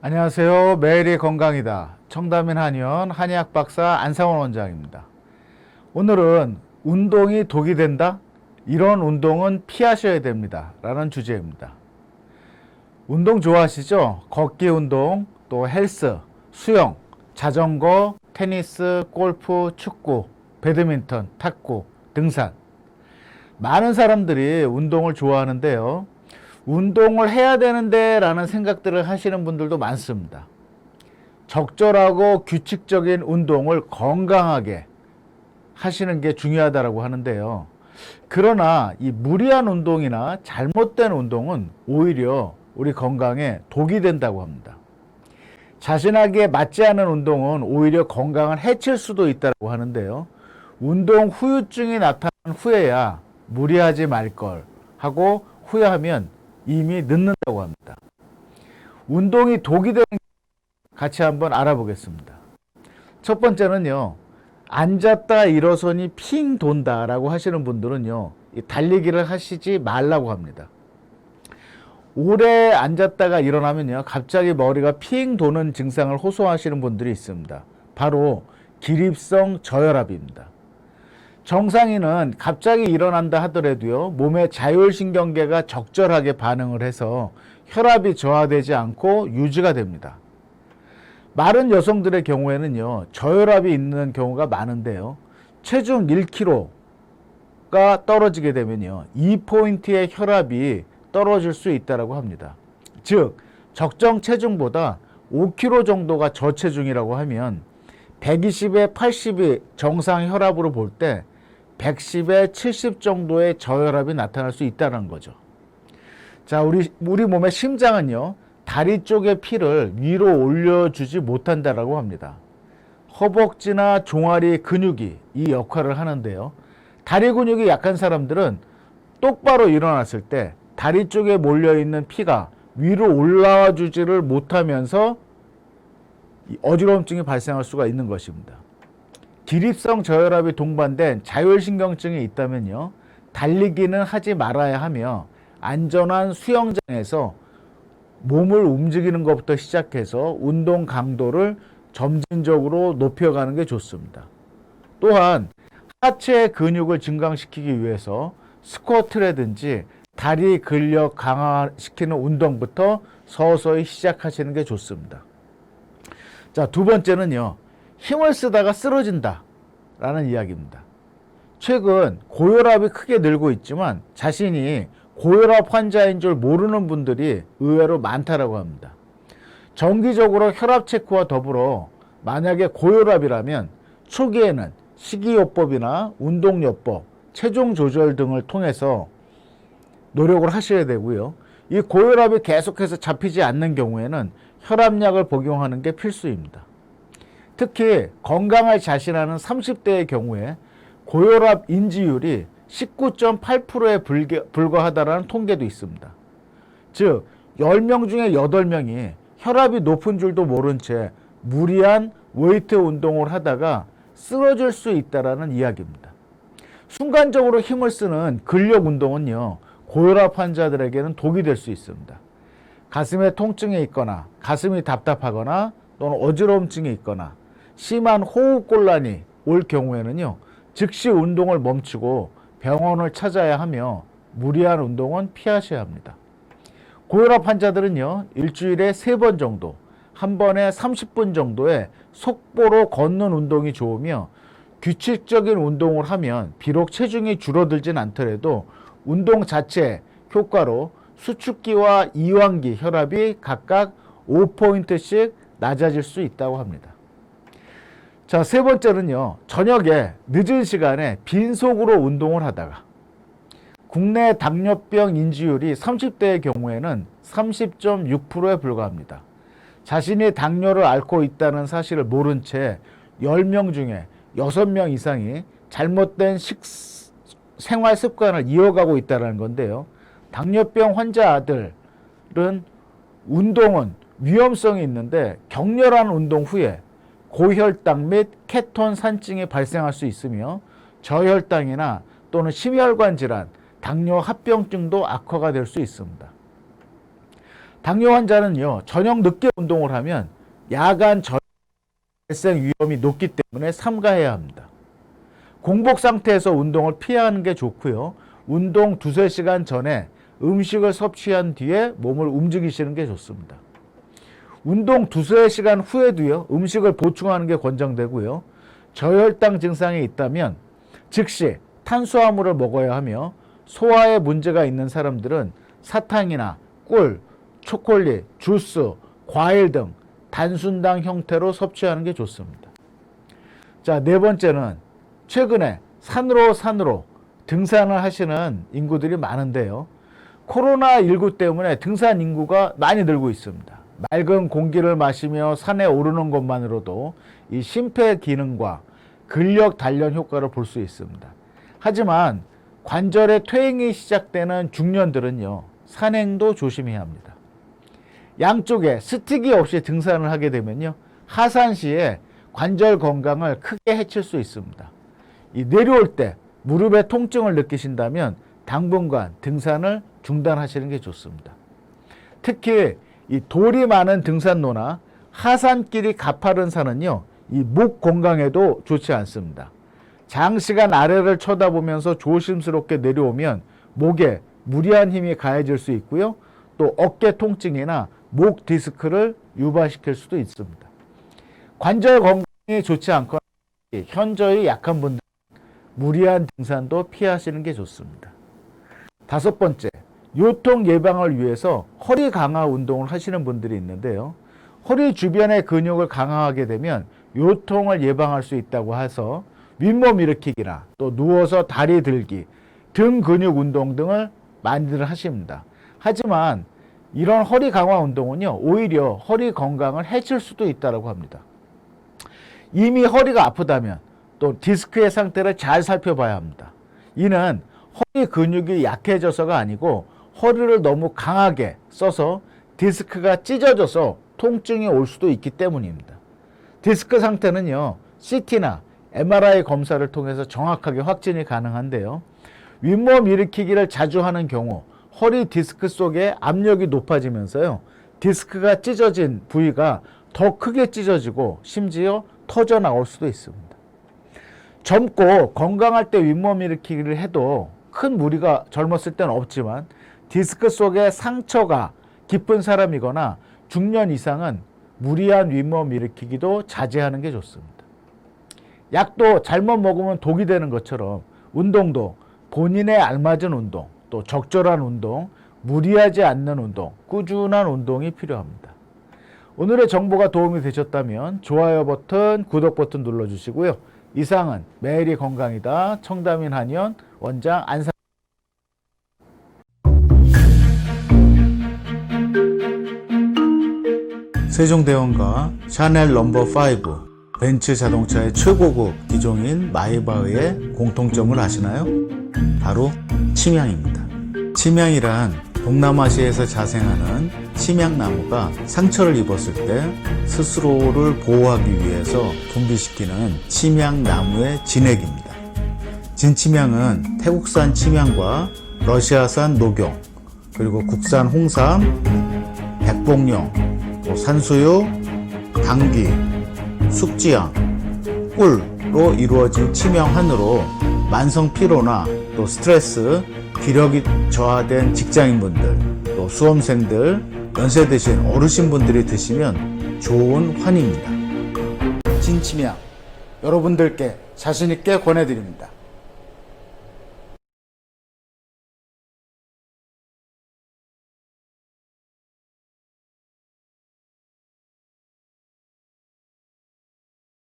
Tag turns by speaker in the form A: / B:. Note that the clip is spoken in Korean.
A: 안녕하세요. 매일이 건강이다. 청담인 한의원 한의학 박사 안상원 원장입니다. 오늘은 운동이 독이 된다? 이런 운동은 피하셔야 됩니다. 라는 주제입니다. 운동 좋아하시죠? 걷기 운동, 또 헬스, 수영, 자전거, 테니스, 골프, 축구, 배드민턴, 탁구, 등산. 많은 사람들이 운동을 좋아하는데요. 운동을 해야 되는데 라는 생각들을 하시는 분들도 많습니다. 적절하고 규칙적인 운동을 건강하게 하시는 게 중요하다고 하는데요. 그러나 이 무리한 운동이나 잘못된 운동은 오히려 우리 건강에 독이 된다고 합니다. 자신에게 맞지 않은 운동은 오히려 건강을 해칠 수도 있다고 하는데요. 운동 후유증이 나타난 후에야 무리하지 말 걸 하고 후회하면 이미 늦는다고 합니다. 운동이 독이 되는 같이 한번 알아보겠습니다. 첫 번째는요. 앉았다 일어서니 핑 돈다라고 하시는 분들은요. 달리기를 하시지 말라고 합니다. 오래 앉았다가 일어나면요. 갑자기 머리가 핑 도는 증상을 호소하시는 분들이 있습니다. 바로 기립성 저혈압입니다. 정상인은 갑자기 일어난다 하더라도요, 몸의 자율신경계가 적절하게 반응을 해서 혈압이 저하되지 않고 유지가 됩니다. 마른 여성들의 경우에는요, 저혈압이 있는 경우가 많은데요, 체중 1kg가 떨어지게 되면요, 2포인트의 혈압이 떨어질 수 있다고 합니다. 즉, 적정 체중보다 5kg 정도가 저체중이라고 하면 120에 80이 정상 혈압으로 볼 때 110에 70 정도의 저혈압이 나타날 수 있다는 거죠. 자, 우리 몸의 심장은요, 다리 쪽의 피를 위로 올려주지 못한다라고 합니다. 허벅지나 종아리 근육이 이 역할을 하는데요. 다리 근육이 약한 사람들은 똑바로 일어났을 때 다리 쪽에 몰려있는 피가 위로 올라와 주지를 못하면서 어지러움증이 발생할 수가 있는 것입니다. 기립성 저혈압이 동반된 자율신경증이 있다면요, 달리기는 하지 말아야 하며 안전한 수영장에서 몸을 움직이는 것부터 시작해서 운동 강도를 점진적으로 높여가는 게 좋습니다. 또한 하체 근육을 증강시키기 위해서 스쿼트라든지 다리 근력 강화시키는 운동부터 서서히 시작하시는 게 좋습니다. 자, 두 번째는요, 힘을 쓰다가 쓰러진다 라는 이야기입니다. 최근 고혈압이 크게 늘고 있지만 자신이 고혈압 환자인 줄 모르는 분들이 의외로 많다고 합니다. 정기적으로 혈압 체크와 더불어 만약에 고혈압이라면 초기에는 식이요법이나 운동요법, 체중 조절 등을 통해서 노력을 하셔야 되고요. 이 고혈압이 계속해서 잡히지 않는 경우에는 혈압약을 복용하는 게 필수입니다. 특히 건강을 자신하는 30대의 경우에 고혈압 인지율이 19.8%에 불과하다는 통계도 있습니다. 즉 10명 중에 8명이 혈압이 높은 줄도 모른 채 무리한 웨이트 운동을 하다가 쓰러질 수 있다는 이야기입니다. 순간적으로 힘을 쓰는 근력 운동은요, 고혈압 환자들에게는 독이 될 수 있습니다. 가슴에 통증이 있거나 가슴이 답답하거나 또는 어지러움증이 있거나 심한 호흡곤란이 올 경우에는요, 즉시 운동을 멈추고 병원을 찾아야 하며 무리한 운동은 피하셔야 합니다. 고혈압 환자들은요, 일주일에 3번 정도, 한 번에 30분 정도의 속보로 걷는 운동이 좋으며 규칙적인 운동을 하면 비록 체중이 줄어들진 않더라도 운동 자체 효과로 수축기와 이완기 혈압이 각각 5포인트씩 낮아질 수 있다고 합니다. 자, 세 번째는요, 저녁에 늦은 시간에 빈속으로 운동을 하다가 국내 당뇨병 인지율이 30대의 경우에는 30.6%에 불과합니다. 자신이 당뇨를 앓고 있다는 사실을 모른 채 10명 중에 6명 이상이 잘못된 생활 습관을 이어가고 있다는 건데요. 당뇨병 환자들은 운동은 위험성이 있는데 격렬한 운동 후에 고혈당 및 케톤 산증이 발생할 수 있으며 저혈당이나 또는 심혈관 질환, 당뇨 합병증도 악화가 될 수 있습니다. 당뇨 환자는요, 저녁 늦게 운동을 하면 야간 저녁 발생 위험이 높기 때문에 삼가해야 합니다. 공복 상태에서 운동을 피하는 게 좋고요. 운동 2~3시간 전에 음식을 섭취한 뒤에 몸을 움직이시는 게 좋습니다. 운동 2~3시간 후에도요, 음식을 보충하는 게 권장되고요. 저혈당 증상이 있다면 즉시 탄수화물을 먹어야 하며, 소화에 문제가 있는 사람들은 사탕이나 꿀, 초콜릿, 주스, 과일 등 단순당 형태로 섭취하는 게 좋습니다. 자, 네 번째는 최근에 산으로 등산을 하시는 인구들이 많은데요. 코로나19 때문에 등산 인구가 많이 늘고 있습니다. 맑은 공기를 마시며 산에 오르는 것만으로도 이 심폐 기능과 근력 단련 효과를 볼 수 있습니다. 하지만 관절의 퇴행이 시작되는 중년들은요, 산행도 조심해야 합니다. 양쪽에 스틱이 없이 등산을 하게 되면요, 하산 시에 관절 건강을 크게 해칠 수 있습니다. 이 내려올 때 무릎에 통증을 느끼신다면 당분간 등산을 중단하시는 게 좋습니다. 특히 이 돌이 많은 등산로나 하산길이 가파른 산은요, 이 목 건강에도 좋지 않습니다. 장시간 아래를 쳐다보면서 조심스럽게 내려오면 목에 무리한 힘이 가해질 수 있고요. 또 어깨 통증이나 목 디스크를 유발시킬 수도 있습니다. 관절 건강이 좋지 않거나 현저히 약한 분들은 무리한 등산도 피하시는 게 좋습니다. 5번째, 요통 예방을 위해서 허리 강화 운동을 하시는 분들이 있는데요. 허리 주변의 근육을 강화하게 되면 요통을 예방할 수 있다고 해서 윗몸 일으키기나 또 누워서 다리 들기, 등 근육 운동 등을 많이들 하십니다. 하지만 이런 허리 강화 운동은요, 오히려 허리 건강을 해칠 수도 있다고 합니다. 이미 허리가 아프다면 또 디스크의 상태를 잘 살펴봐야 합니다. 이는 허리 근육이 약해져서가 아니고 허리를 너무 강하게 써서 디스크가 찢어져서 통증이 올 수도 있기 때문입니다. 디스크 상태는요, CT나 MRI 검사를 통해서 정확하게 확진이 가능한데요. 윗몸 일으키기를 자주 하는 경우 허리 디스크 속에 압력이 높아지면서요, 디스크가 찢어진 부위가 더 크게 찢어지고 심지어 터져 나올 수도 있습니다. 젊고 건강할 때 윗몸 일으키기를 해도 큰 무리가 젊었을 때는 없지만 디스크 속에 상처가 깊은 사람이거나 중년 이상은 무리한 윗몸 일으키기도 자제하는 게 좋습니다. 약도 잘못 먹으면 독이 되는 것처럼 운동도 본인에 알맞은 운동, 또 적절한 운동, 무리하지 않는 운동, 꾸준한 운동이 필요합니다. 오늘의 정보가 도움이 되셨다면 좋아요 버튼, 구독 버튼 눌러주시고요. 이상은 매일이 건강이다. 청담인 한의원 원장 안상 세종대왕과 샤넬 넘버5 벤츠 자동차의 최고급 기종인 마이바흐의 공통점을 아시나요? 바로 침향입니다. 침향이란 동남아시아에서 자생하는 침향나무가 상처를 입었을 때 스스로를 보호하기 위해서 분비시키는 침향나무의 진액입니다. 진침향은 태국산 침향과 러시아산 녹용, 그리고 국산 홍삼, 백봉령, 산수유, 당귀, 숙지향, 꿀로 이루어진 침향환으로 만성 피로나 또 스트레스, 기력이 저하된 직장인분들, 또 수험생들, 연세 드신 어르신분들이 드시면 좋은 환입니다. 진침향 여러분들께 자신있게 권해드립니다.